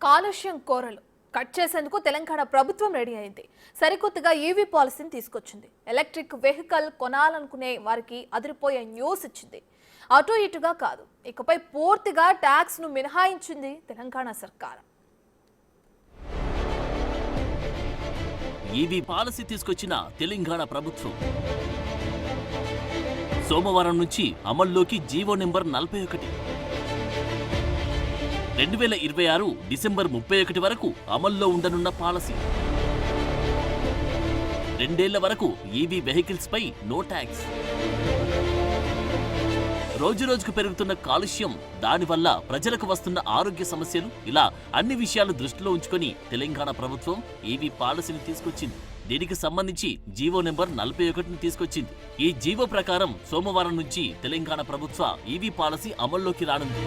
కాలుష్యం కోరలు కట్ చేసేందుకు తెలంగాణ ప్రభుత్వం రెడీ అయింది. సరికొత్తగా ఈవీ పాలసీని తీసుకొచ్చింది. ఎలక్ట్రిక్ వెహికల్ కొనాలనుకునే వారికి అదిరిపోయే న్యూస్ ఇచ్చింది. అటు ఇటుగా కాదు, ఇకపై పూర్తిగా ట్యాక్స్ ను మినహాయించింది తెలంగాణ సర్కార్. ఈవీ పాలసీ తీసుకొచ్చిన తెలంగాణ ప్రభుత్వం సోమవారం నుంచి అమల్లోకి జీవో నెంబర్ 41. 2026 డిసెంబర్ 31 వరకు అమల్లో ఉండనున్న పాలసీ. 2 ఏళ్ల వరకు ఈవీ వెహికల్స్ పై నో ట్యాక్స్. రోజురోజుకు పెరుగుతున్న కాలుష్యం, దానివల్ల ప్రజలకు వస్తున్న ఆరోగ్య సమస్యలు, ఇలా అన్ని విషయాలు దృష్టిలో ఉంచుకొని తెలంగాణ ప్రభుత్వం ఈవీ పాలసీని తీసుకొచ్చింది. దీనికి సంబంధించి జీవో నెంబర్ 41ని తీసుకొచ్చింది. ఈ జీవో ప్రకారం సోమవారం నుంచి తెలంగాణ ప్రభుత్వ ఈవీ పాలసీ అమల్లోకి రానుంది.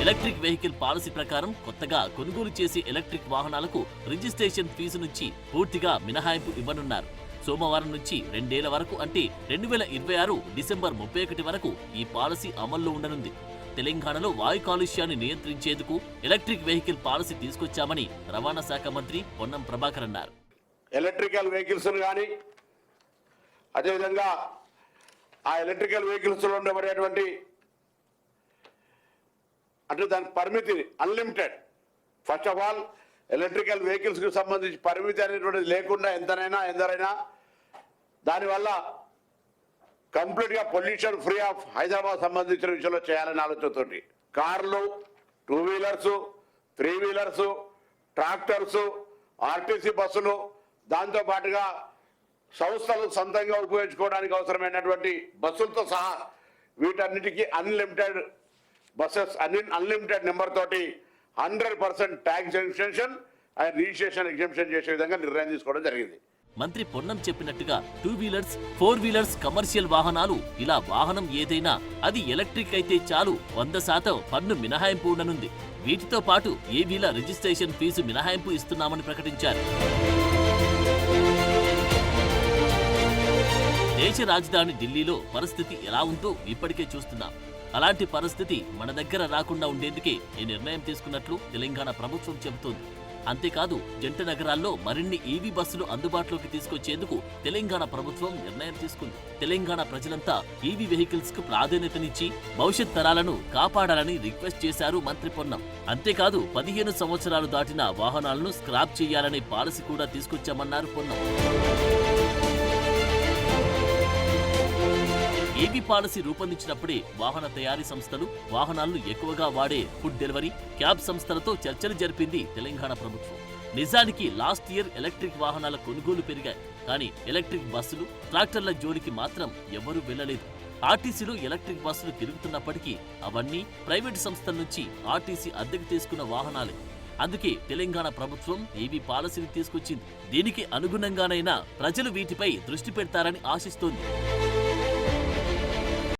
ఎలక్ట్రిక్ వెహికల్ పాలసీ ప్రకారం కొత్తగా కొనుగోలు చేసే ఎలక్ట్రిక్ వాహనాలకు రిజిస్ట్రేషన్ ఫీజు నుంచి పూర్తిగా మినహాయింపు ఇవ్వనున్నారు. సోమవారం నుంచి 2 ఏళ్ల వరకు, అంటే 2026 డిసెంబర్ 31 వరకు ఈ పాలసీ అమల్లో ఉండనుంది. తెలంగాణలో వాయు కాలుష్యాన్ని నియంత్రించేందుకు ఎలక్ట్రిక్ వెహికల్ పాలసీ తీసుకొచ్చామని రవాణా శాఖ మంత్రి పొన్నం ప్రభాకర్ అన్నారు. ఎలక్ట్రికల్ వెహికల్స్ కానీ, అదేవిధంగా ఆ ఎలక్ట్రికల్ వెహికల్స్ లో ఉండబడేటువంటి అంటే దాని పరిమితి unlimited. First of all electrical vehicles కి సంబంధించి పరిమితి అనేటువంటిది లేకుండా ఎందరైనా దానివల్ల కంప్లీట్ గా పొల్యూషన్ ఫ్రీ ఆఫ్ హైదరాబాద్ సంబంధించిన విషయంలో చేయాలనే ఆలోచనతోటి కార్లు, 2 వీలర్స్, 3 వీలర్స్, ట్రాక్టర్స్, ఆర్టీసీ బస్సులు, దాంతో పాటుగా సంస్థలు సొంతంగా ఉపయోగించుకోవడానికి అవసరమైనటువంటి బస్సులతో సహా వీటన్నిటికీ అన్లిమిటెడ్ బస్సెస్, అన్లిమిటెడ్ నెంబర్ తోటి 100% tax exemption and registration exemption చేసే విధంగా నిర్ణయం తీసుకోవడం జరిగింది. మంత్రి పొన్నం చెప్పినట్టుగా 2 వీలర్స్, 4 వీలర్స్, కమర్షియల్ వాహనాలు, ఇలా వాహనం ఏదైనా అది ఎలక్ట్రిక్ అయితే చాలు 100% పన్ను మినహాయింపు ఉండనుంది. వీటితో పాటు ఏవీల రిజిస్ట్రేషన్ ఫీజు మినహాయింపు ఇస్తున్నామని ప్రకటించారు. దేశ రాజధాని ఢిల్లీలో పరిస్థితి ఎలా ఉందో ఇప్పటికే చూస్తున్నాం. అలాంటి పరిస్థితి మన దగ్గర రాకుండా ఉండేందుకే ఈ నిర్ణయం తీసుకున్నట్లు తెలంగాణ ప్రభుత్వం చెబుతోంది. అంతేకాదు, జంట నగరాల్లో మరిన్ని ఈవీ బస్సులు అందుబాటులోకి తీసుకొచ్చేందుకు తెలంగాణ ప్రభుత్వం నిర్ణయం తీసుకుంది. తెలంగాణ ప్రజలంతా ఈవీ వెహికల్స్ కు ప్రాధాన్యతనిచ్చి భవిష్యత్ తరాలను కాపాడాలని రిక్వెస్ట్ చేశారు మంత్రి పొన్నం. అంతేకాదు, 15 సంవత్సరాలు దాటిన వాహనాలను స్క్రాప్ చేయాలనే పాలసీ కూడా తీసుకొచ్చామన్నారు పొన్నం. ఈవీ పాలసీ రూపొందించినప్పుడే వాహన తయారీ సంస్థలు, వాహనాలను ఎక్కువగా వాడే ఫుడ్ డెలివరీ, క్యాబ్ సంస్థలతో చర్చలు జరిపింది తెలంగాణ ప్రభుత్వం. నిజానికి లాస్ట్ ఇయర్ ఎలక్ట్రిక్ వాహనాల కొనుగోలు పెరిగాయి, కానీ ఎలక్ట్రిక్ బస్సులు, ట్రాక్టర్ల జోలికి మాత్రం ఎవరూ వెళ్లలేదు. ఆర్టీసీలో ఎలక్ట్రిక్ బస్సులు తిరుగుతున్నప్పటికీ అవన్నీ ప్రైవేటు సంస్థల నుంచి ఆర్టీసీ అద్దెకు తీసుకున్న వాహనాలే. అందుకే తెలంగాణ ప్రభుత్వం ఈవీ పాలసీని తీసుకొచ్చింది. దీనికి అనుగుణంగానైనా ప్రజలు వీటిపై దృష్టి పెడతారని ఆశిస్తోంది.